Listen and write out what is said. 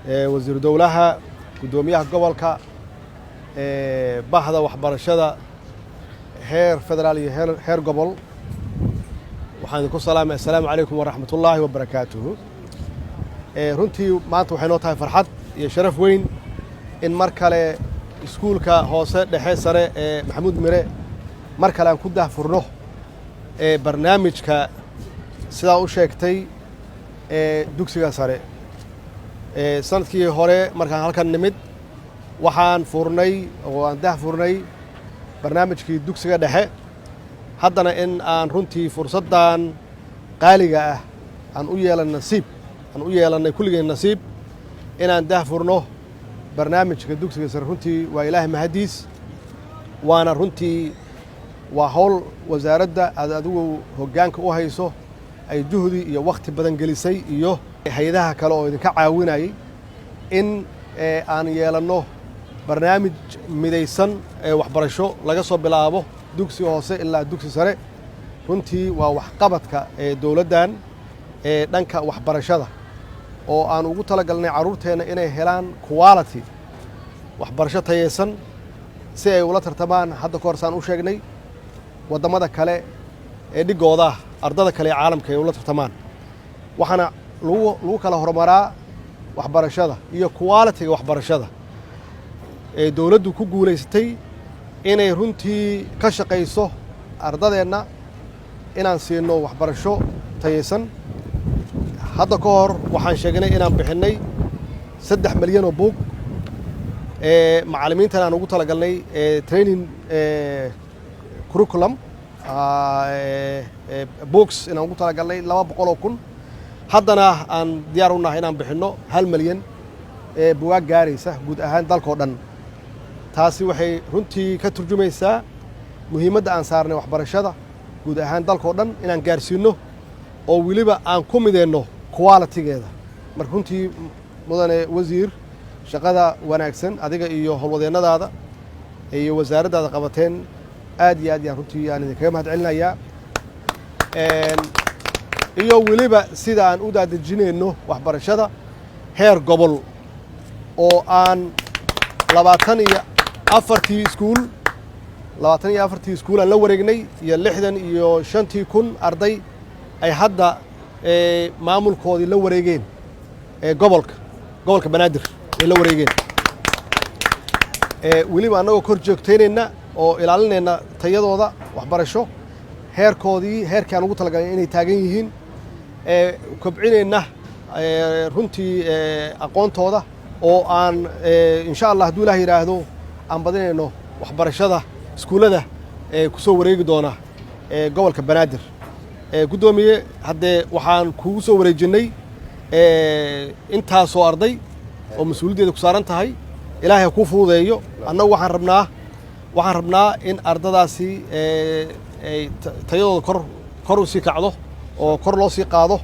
wasiir dowlaha gudoomiyaha gobolka bahda waxbarashada heer federaal iyo heer gobol waxaan idinku salaamay assalaamu calaykum waraxmatullaahi wabarakaatuhu runtii maanta waxay noo tahay farxad iyo sharaf weyn in mar kale iskuulka hoose dhexe sare ee maxamuud mire mar kale aan ku daahfurno barnaamijka sidaa u sheegtay dugsiga sare sanadkii hore markaan halkan nimid waxaan furnay oo aan daahfurnay barnaamijkii dugsiga dhexe haddana in aan runtii fursaddan qaaliga ah aan u yeelannay kulligeen nasiib inaan daahfurno barnaamijka dugsiga sare runtii waa ilaahay mahadiis waana runtii waa hawl wasaaradda aad adigu hoggaanka u hayso ay juhdi iyo wakhti badan gelisay iyo hay-adaha kale oo idinka caawinayay in aan yeelanno barnaamij midaysan ee waxbarasho laga soo bilaabo dugsi hoose ilaa dugsi sare runtii waa waxqabadka ee dowladdan ee dhanka waxbarashada oo aan ugu talagalnay carruurteenna inay helaan quality waxbarasho tayeysan si ay ula tartamaan hadda ka hor saan u sheegnay waddamada kale ee dhigooda ardada kale ee caalamka ay ula tartamaan waxaana lagu kala horumaraa waxbarashada iyo quality-ga waxbarashada ee dowladdu ku guulaysatay inay runtii ka shaqayso ardadeenna inaan siino waxbarasho tayeysan hadda ka hor waxaan sheegnay inaan bixinnay 3 milyan oo buug macallimiintan aan ugu talagalnay training curriculum books inaan ugu talagalnay 200,000 haddana aan diyaar u nahay inaan bixinno 1 milyan buugaag gaaraysa guud ahaan dalkao dhan taasi waxay runtii ka turjumaysaa muhiimadda aan saarnay waxbarashada guud ahaan dalkao dhan inaan gaarsiinno oo weliba aan ku mideenno quality-geeda marka runtii mudane wasiir shaqada wanaagsan adiga iyo howlwadeennadaada iyo wasaaraddaada qabateen aad iyo aad yaan runtii aan idinkaga mahad celinayaa iyo weliba sida aan u daadejinayno waxbarashada heer gobol oo aan 24 iskuul aan la wareegnay iyo 65,000 arday ay hadda maamulkoodii la wareegeen gobolka banaadir ay la wareegeen weliba annagoo kor joogtaynayna oo ilaalinayna tayadooda waxbarasho heerkii aan ugu talagalay inay taagan yihiin kobcinayna runtii aqoontooda oo aan insha allah hadduu ilaah yidhaahdo aan badinayno waxbarashada iskuullada ku soo wareegi doona gobolka banaadir guddoomiye haddee waxaan kugu soo wareejinnay intaasoo arday oo mas-uuliyaddeeda ku saaran tahay ilaahay ha kuu fududeeyo annagu waxaan rabnaa in ardadaasi ay tayadooda kor u sii kacdo oo kor loo sii qaado